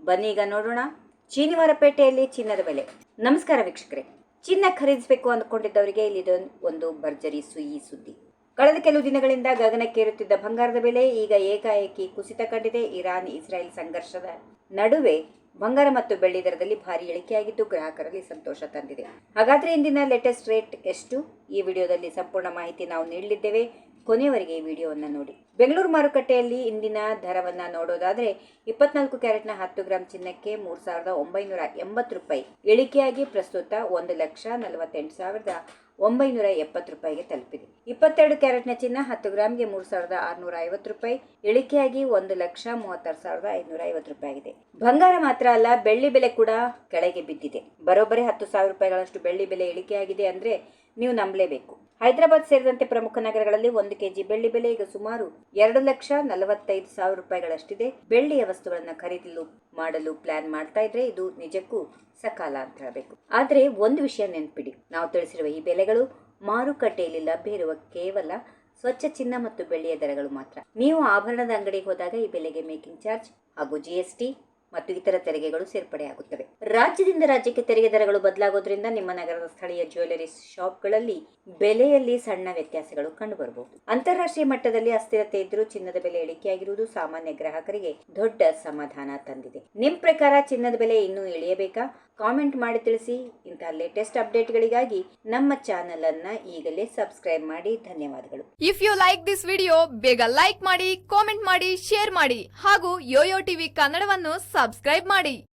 ಬನ್ನಿ ಈಗ ನೋಡೋಣ ಚೀನಿವಾರಪೇಟೆಯಲ್ಲಿ ಚಿನ್ನದ ಬೆಲೆ. ನಮಸ್ಕಾರ ವೀಕ್ಷಕರೇ, ಚಿನ್ನ ಖರೀದಿಸಬೇಕು ಅಂದುಕೊಂಡಿದ್ದವರಿಗೆ ಇಲ್ಲಿ ಒಂದು ಭರ್ಜರಿ ಸುದ್ದಿ. ಕಳೆದ ಕೆಲವು ದಿನಗಳಿಂದ ಗಗನಕ್ಕೇರುತ್ತಿದ್ದ ಬಂಗಾರದ ಬೆಲೆ ಈಗ ಏಕಾಏಕಿ ಕುಸಿತ ಕಂಡಿದೆ. ಇರಾನ್ ಇಸ್ರೇಲ್ ಸಂಘರ್ಷದ ನಡುವೆ ಬಂಗಾರ ಮತ್ತು ಬೆಳ್ಳಿ ದರದಲ್ಲಿ ಭಾರಿ ಇಳಿಕೆಯಾಗಿದ್ದು ಗ್ರಾಹಕರಲ್ಲಿ ಸಂತೋಷ ತಂದಿದೆ. ಹಾಗಾದ್ರೆ ಇಂದಿನ ಲೇಟೆಸ್ಟ್ ರೇಟ್ ಎಷ್ಟು? ಈ ವಿಡಿಯೋದಲ್ಲಿ ಸಂಪೂರ್ಣ ಮಾಹಿತಿ ನಾವು ನೀಡಲಿದ್ದೇವೆ. ಕೊನೆಯವರೆಗೆ ಈ ವಿಡಿಯೋವನ್ನು ನೋಡಿ. ಬೆಂಗಳೂರು ಮಾರುಕಟ್ಟೆಯಲ್ಲಿ ಇಂದಿನ ದರವನ್ನ ನೋಡೋದಾದ್ರೆ 24 ಕ್ಯಾರೆಟ್ನ 10 ಗ್ರಾಂ ಚಿನ್ನಕ್ಕೆ 3,980 ರೂಪಾಯಿ ಇಳಿಕೆಯಾಗಿ ಪ್ರಸ್ತುತ 1,48,970 ರೂಪಾಯಿಗೆ ತಲುಪಿದೆ. 22 ಕ್ಯಾರೆಟ್ನ ಚಿನ್ನ 10 ಗ್ರಾಂಗೆ 3,650 ರೂಪಾಯಿ ಇಳಿಕೆಯಾಗಿ 1,36,550 ರೂಪಾಯಿ ಆಗಿದೆ. ಬಂಗಾರ ಮಾತ್ರ ಅಲ್ಲ, ಬೆಳ್ಳಿ ಬೆಲೆ ಕೂಡ ಕೆಳಗೆ ಬಿದ್ದಿದೆ. ಬರೋಬ್ಬರಿ 10,000 ರೂಪಾಯಿಗಳಷ್ಟು ಬೆಳ್ಳಿ ಬೆಲೆ ಇಳಿಕೆಯಾಗಿದೆ ಅಂದ್ರೆ ನೀವು ನಂಬಲೇಬೇಕು. ಹೈದರಾಬಾದ್ ಸೇರಿದಂತೆ ಪ್ರಮುಖ ನಗರಗಳಲ್ಲಿ 1 ಕೆಜಿ ಬೆಳ್ಳಿ ಬೆಲೆ ಈಗ ಸುಮಾರು 2,45,000 ರೂಪಾಯಿಗಳಷ್ಟಿದೆ. ಬೆಳ್ಳಿಯ ವಸ್ತುಗಳನ್ನು ಮಾಡಲು ಪ್ಲಾನ್ ಮಾಡ್ತಾ ಇದ್ರೆ ಇದು ನಿಜಕ್ಕೂ ಸಕಾಲ ಅಂತ ಹೇಳಬೇಕು. ಆದ್ರೆ ಒಂದು ವಿಷಯ ನೆನ್ಪಿಡಿ, ನಾವು ತಿಳಿಸಿರುವ ಈ ಬೆಲೆಗಳು ಮಾರುಕಟ್ಟೆಯಲ್ಲಿ ಲಭ್ಯ ಇರುವ ಕೇವಲ ಸ್ವಚ್ಛ ಚಿನ್ನ ಮತ್ತು ಬೆಳ್ಳಿಯ ದರಗಳು ಮಾತ್ರ. ನೀವು ಆಭರಣದ ಅಂಗಡಿಗೆ ಹೋದಾಗ ಈ ಬೆಲೆಗೆ ಮೇಕಿಂಗ್ ಚಾರ್ಜ್ ಹಾಗೂ GST ಮತ್ತು ಇತರ ತೆರಿಗೆಗಳು ಸೇರ್ಪಡೆಯಾಗುತ್ತವೆ. ರಾಜ್ಯದಿಂದ ರಾಜ್ಯಕ್ಕೆ ತೆರಿಗೆ ದರಗಳು ಬದಲಾಗೋದ್ರಿಂದ ನಿಮ್ಮ ನಗರದ ಸ್ಥಳೀಯ ಜ್ಯುವೆಲರಿ ಶಾಪ್ಗಳಲ್ಲಿ ಬೆಲೆಯಲ್ಲಿ ಸಣ್ಣ ವ್ಯತ್ಯಾಸಗಳು ಕಂಡುಬರಬಹುದು. ಅಂತಾರಾಷ್ಟ್ರೀಯ ಮಟ್ಟದಲ್ಲಿ ಅಸ್ಥಿರತೆ ಇದ್ದರೂ ಚಿನ್ನದ ಬೆಲೆ ಇಳಿಕೆಯಾಗಿರುವುದು ಸಾಮಾನ್ಯ ಗ್ರಾಹಕರಿಗೆ ದೊಡ್ಡ ಸಮಾಧಾನ ತಂದಿದೆ. ನಿಮ್ ಪ್ರಕಾರ ಚಿನ್ನದ ಬೆಲೆ ಇನ್ನೂ ಇಳಿಯಬೇಕಾ? ಕಾಮೆಂಟ್ ಮಾಡಿ ತಿಳಿಸಿ. ಇಂತಹ ಲೇಟೆಸ್ಟ್ ಅಪ್ಡೇಟ್ಗಳಿಗಾಗಿ ನಮ್ಮ ಚಾನೆಲ್ ಅನ್ನ ಈಗಲೇ ಸಬ್ಸ್ಕ್ರೈಬ್ ಮಾಡಿ. ಧನ್ಯವಾದಗಳು. If you like this video, ಬೇಗ ಲೈಕ್ ಮಾಡಿ, ಕಾಮೆಂಟ್ ಮಾಡಿ, ಶೇರ್ ಮಾಡಿ ಹಾಗೂ ಯೋಯೋ ಟಿವಿ ಕನ್ನಡವನ್ನು ಸಬ್ಸ್ಕ್ರೈಬ್ ಮಾಡಿ.